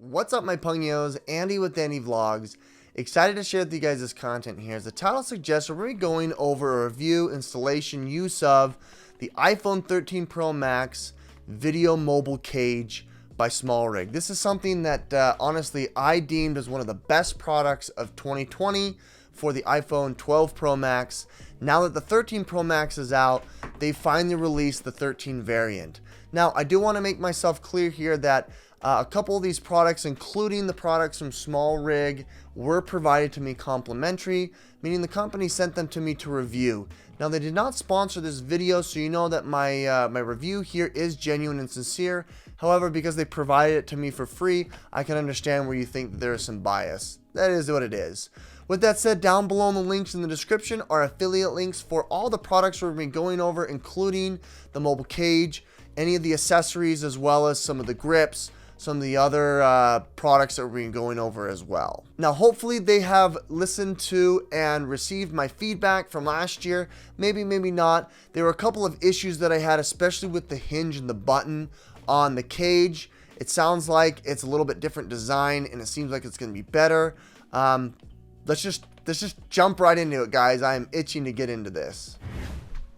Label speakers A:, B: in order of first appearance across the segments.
A: What's up, my pungios? Andy with Andy Vlogs. Excited to share with you guys this content here. As the title suggests, we're going to be going over a review, installation, use of the iPhone 13 Pro Max Video Mobile Cage by SmallRig. This is something that honestly I deemed as one of the best products of 2020 for the iPhone 12 Pro Max. Now that the 13 Pro Max is out, they finally released the 13 variant. Now, I do want to make myself clear here that a couple of these products, including the products from SmallRig, were provided to me complimentary, meaning the company sent them to me to review. Now, they did not sponsor this video, so you know that my review here is genuine and sincere. However, because they provided it to me for free, I can understand where you think that there is some bias. That is what it is. With that said, down below in the links in the description are affiliate links for all the products we're going to be going over, including the mobile cage, any of the accessories, as well as some of the grips, some of the other products that we're going over as well. Now, hopefully they have listened to and received my feedback from last year. Maybe not. There were a couple of issues that I had, especially with the hinge and the button on the cage. It sounds like it's a little bit different design, and it seems like it's going to be better. Let's just jump right into it, guys. I am itching to get into this.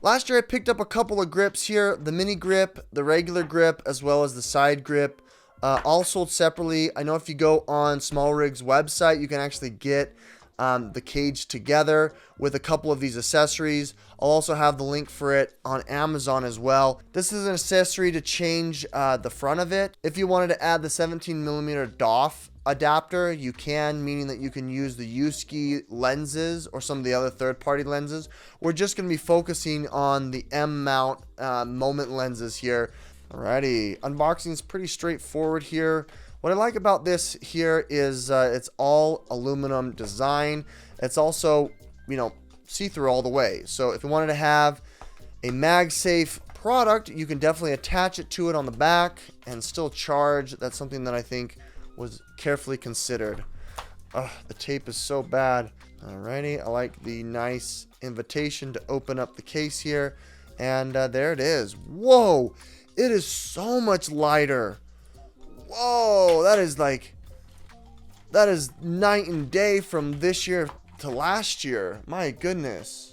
A: Last year I picked up a couple of grips here, the mini grip, the regular grip, as well as the side grip, all sold separately. I know if you go on SmallRig's website, you can actually get the cage together with a couple of these accessories. I'll also have the link for it on Amazon as well. This is an accessory to change the front of it. If you wanted to add the 17mm DOF adapter, you can, meaning that you can use the U-Ski lenses or some of the other third-party lenses. We're just going to be focusing on the M-mount moment lenses here. Alrighty, unboxing is pretty straightforward here. What I like about this here is it's all aluminum design. It's also, you know, see-through all the way. So if you wanted to have a MagSafe product, you can definitely attach it to it on the back and still charge. That's something that I think was carefully considered. The tape is so bad. Alrighty, I like the nice invitation to open up the case here. And there it is. Whoa, it is so much lighter. Whoa, that is night and day from this year to last year. My goodness.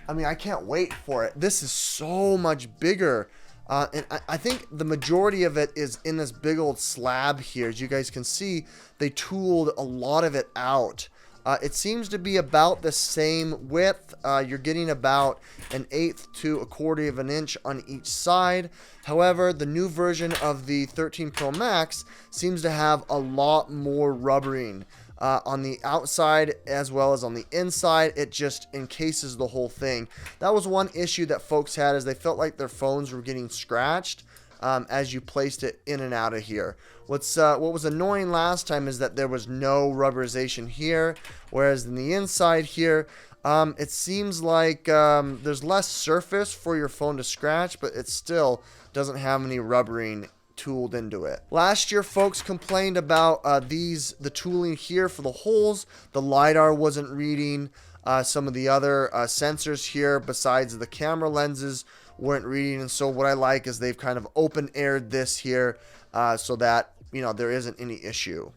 A: I mean, I can't wait for it. This is so much bigger. And I think the majority of it is in this big old slab here. As you guys can see, they tooled a lot of it out. It seems to be about the same width. You're getting about 1/8 to 1/4 of an inch on each side. However, the new version of the 13 Pro Max seems to have a lot more rubbering on the outside as well as on the inside. It just encases the whole thing. That was one issue that folks had, is they felt like their phones were getting scratched as you placed it in and out of here. What was annoying last time is that there was no rubberization here, whereas in the inside here, it seems like there's less surface for your phone to scratch, but it still doesn't have any rubbering tooled into it. Last year, folks complained about the tooling here for the holes. The LiDAR wasn't reading. Some of the other sensors here, besides the camera lenses, weren't reading. And so what I like is they've kind of open aired this here so that, you know, there isn't any issue.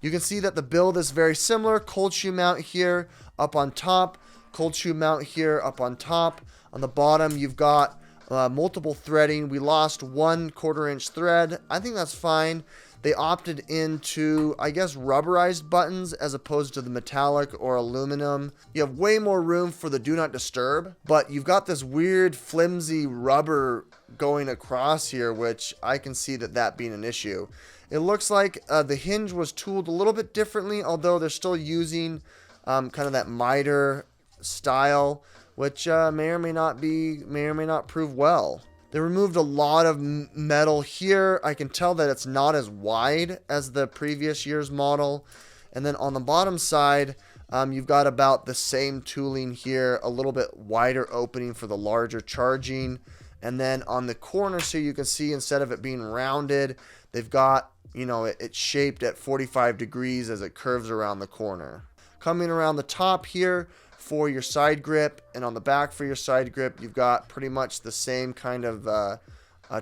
A: You can see that the build is very similar. Cold shoe mount here up on top, cold shoe mount here up on top. On the bottom, you've got multiple threading. We lost 1/4 inch thread. I think that's fine. They opted into, I guess, rubberized buttons as opposed to the metallic or aluminum. You have way more room for the do not disturb, but you've got this weird flimsy rubber going across here, which I can see that being an issue. It looks like the hinge was tooled a little bit differently, although they're still using kind of that miter style, which may or may not prove well. They removed a lot of metal here. I can tell that it's not as wide as the previous year's model. And then on the bottom side, you've got about the same tooling here, a little bit wider opening for the larger charging. And then on the corner, so you can see, instead of it being rounded, they've got, you know, it's shaped at 45 degrees as it curves around the corner. Coming around the top here for your side grip, and on the back for your side grip, you've got pretty much the same kind of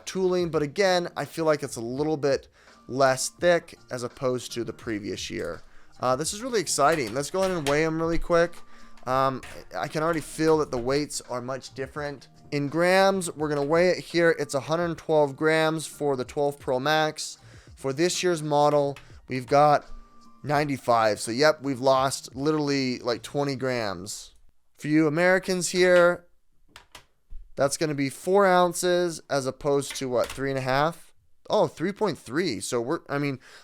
A: tooling, but again, I feel like it's a little bit less thick as opposed to the previous year. This is really exciting. Let's go ahead and weigh them really quick. I can already feel that the weights are much different. In grams, we're going to weigh it here. It's 112 grams for the 12 Pro Max. For this year's model, we've got 95. So, yep, we've lost literally like 20 grams. For you Americans here, that's going to be 4 ounces as opposed to what, 3.5? Oh, 3.3. So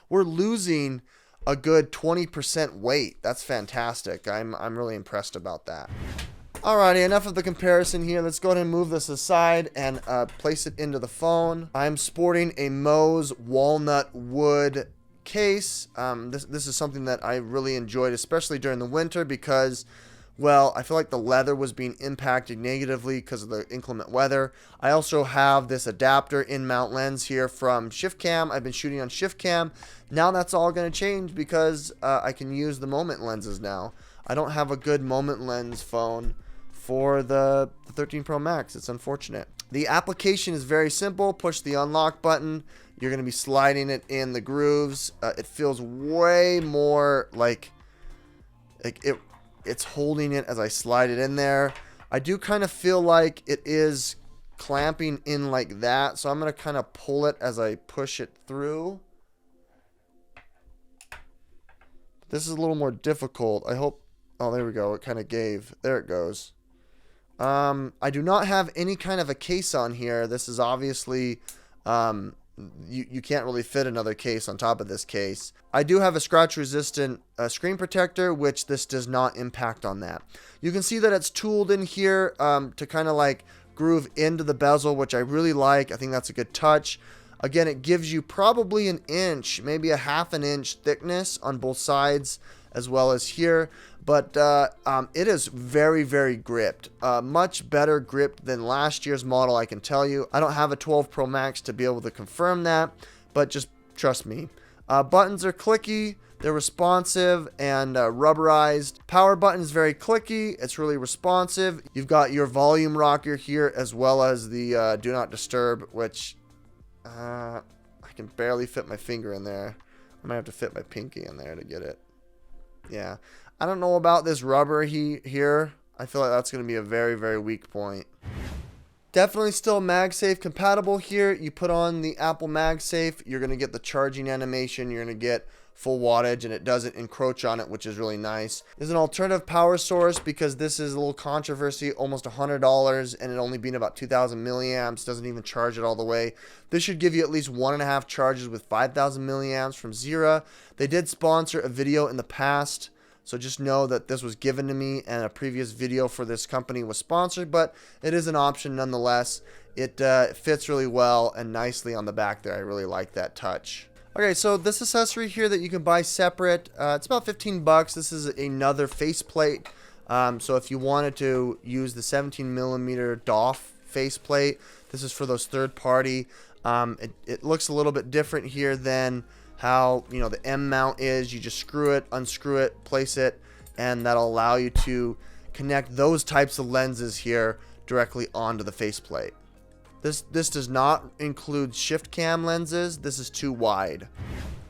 A: we're losing a good 20% weight. That's fantastic. I'm really impressed about that. Alrighty, enough of the comparison here. Let's go ahead and move this aside and place it into the phone. I'm sporting a Mous Walnut Wood case. This is something that I really enjoyed, especially during the winter, because, well, I feel like the leather was being impacted negatively because of the inclement weather. I also have this adapter in-mount lens here from ShiftCam. I've been shooting on ShiftCam. Now that's all going to change because I can use the moment lenses now. I don't have a good moment lens phone for the 13 Pro Max. It's unfortunate. The application is very simple. Push the unlock button. You're going to be sliding it in the grooves. It feels way more like it's holding it as I slide it in there. I do kind of feel like it is clamping in like that, so I'm going to kind of pull it as I push it through. This is a little more difficult. I hope... Oh, there we go. It kind of gave. There it goes. I do not have any kind of a case on here. This is obviously... You can't really fit another case on top of this case. I do have a scratch resistant screen protector, which this does not impact on that. You can see that it's tooled in here to kind of like groove into the bezel, which I really like. I think that's a good touch. Again, it gives you probably an inch, maybe a half an inch thickness on both sides as well as here. But it is very, very gripped. Much better gripped than last year's model, I can tell you. I don't have a 12 Pro Max to be able to confirm that, but just trust me. Buttons are clicky, they're responsive and rubberized. Power button is very clicky, it's really responsive. You've got your volume rocker here as well as the do not disturb, which I can barely fit my finger in there. I might have to fit my pinky in there to get it. Yeah. I don't know about this rubber here. I feel like that's going to be a very, very weak point. Definitely still MagSafe compatible here. You put on the Apple MagSafe, you're going to get the charging animation, you're going to get full wattage, and it doesn't encroach on it, which is really nice. There's an alternative power source because this is a little controversy, almost $100, and it only being about 2,000 milliamps, doesn't even charge it all the way. This should give you at least 1.5 charges with 5,000 milliamps from Zeera. They did sponsor a video in the past, so just know that this was given to me and a previous video for this company was sponsored, but it is an option nonetheless. It fits really well and nicely on the back there. I really like that touch. Okay, so this accessory here that you can buy separate, it's about 15 bucks. This is another faceplate. So if you wanted to use the 17mm DOF faceplate, this is for those third party. It looks a little bit different here than how, you know, the M mount is. You just screw it, unscrew it, place it, and that'll allow you to connect those types of lenses here directly onto the faceplate. This does not include shift cam lenses. This is too wide.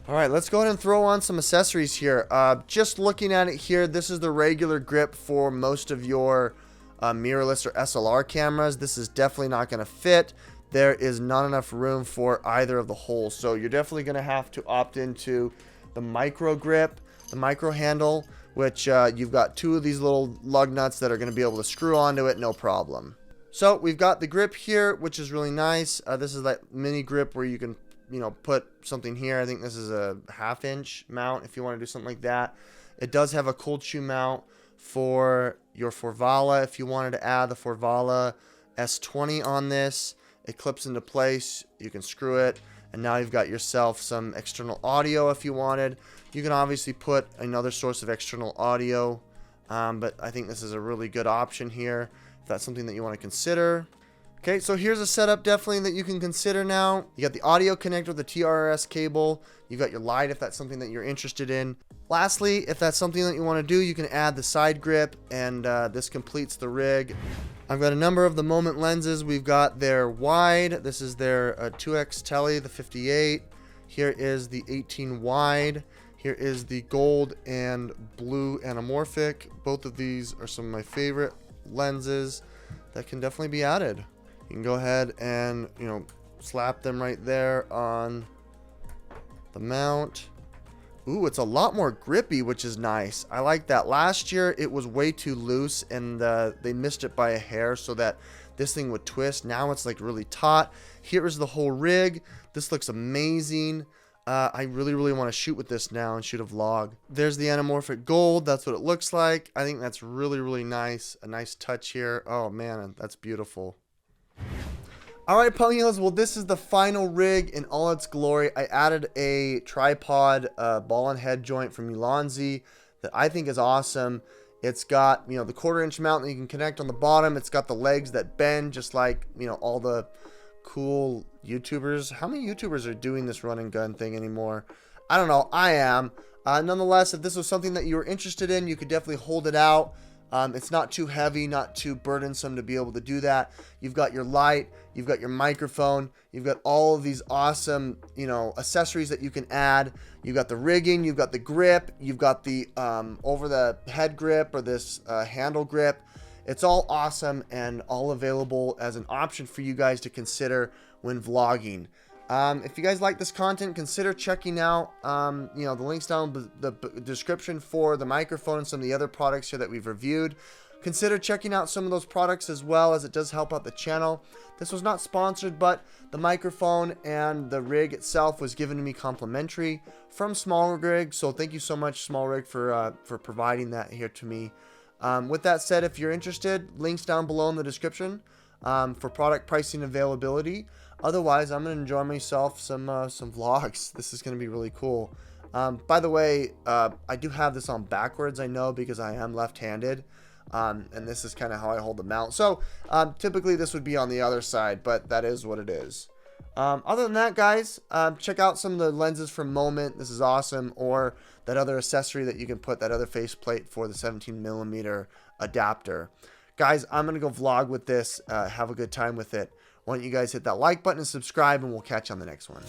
A: All right, let's go ahead and throw on some accessories here. Just looking at it here, this is the regular grip for most of your mirrorless or SLR cameras. This is definitely not going to fit. There is not enough room for either of the holes, so you're definitely going to have to opt into the micro grip, the micro handle, which you've got 2 of these little lug nuts that are going to be able to screw onto it, no problem. So we've got the grip here, which is really nice. This is that mini grip where you can, you know, put something here. I think this is a 1/2 inch mount if you want to do something like that. It does have a cold shoe mount for your Forvala. If you wanted to add the Forvala S20 on this, it clips into place. You can screw it, and now you've got yourself some external audio if you wanted. You can obviously put another source of external audio, but I think this is a really good option here if that's something that you want to consider. Okay, so here's a setup definitely that you can consider now. You got the audio connector with the TRS cable. You've got your light if that's something that you're interested in. Lastly, if that's something that you want to do, you can add the side grip, and this completes the rig. I've got a number of the moment lenses. We've got their wide. This is their 2x Tele, the 58. Here is the 18 wide. Here is the gold and blue anamorphic. Both of these are some of my favorite lenses that can definitely be added. You can go ahead and, you know, slap them right there on the mount. Ooh, it's a lot more grippy, which is nice. I like that. Last year, it was way too loose, and they missed it by a hair so that this thing would twist. Now it's like really taut. Here is the whole rig. This looks amazing. I really want to shoot with this now and shoot a vlog. There's the anamorphic gold. That's what it looks like. I think that's really nice. A nice touch here. Oh man, that's beautiful. Alright, Ponyos, well, this is the final rig in all its glory. I added a tripod ball and head joint from Ulanzi that I think is awesome. It's got, you know, the 1/4-inch mount that you can connect on the bottom. It's got the legs that bend, just like, you know, all the cool YouTubers. How many YouTubers are doing this run and gun thing anymore? I don't know. I am. Nonetheless, if this was something that you were interested in, you could definitely hold it out. It's not too heavy, not too burdensome to be able to do that. You've got your light, you've got your microphone, you've got all of these awesome, you know, accessories that you can add. You've got the rigging, you've got the grip, you've got the over the head grip or this handle grip. It's all awesome and all available as an option for you guys to consider when vlogging. If you guys like this content, consider checking out, you know, the links down the description for the microphone and some of the other products here that we've reviewed. Consider checking out some of those products as well, as it does help out the channel. This was not sponsored, but the microphone and the rig itself was given to me complimentary from SmallRig. So thank you so much, SmallRig, for providing that here to me. With that said, if you're interested, links down below in the description for product pricing availability. Otherwise, I'm going to enjoy myself some vlogs. This is going to be really cool. By the way, I do have this on backwards, I know, because I am left-handed. And this is kind of how I hold the mount. So, typically this would be on the other side, but that is what it is. Other than that, guys, check out some of the lenses from Moment. This is awesome. Or that other accessory that you can put, that other faceplate for the 17mm adapter. Guys, I'm going to go vlog with this. Have a good time with it. Why don't you guys hit that like button and subscribe, and we'll catch you on the next one.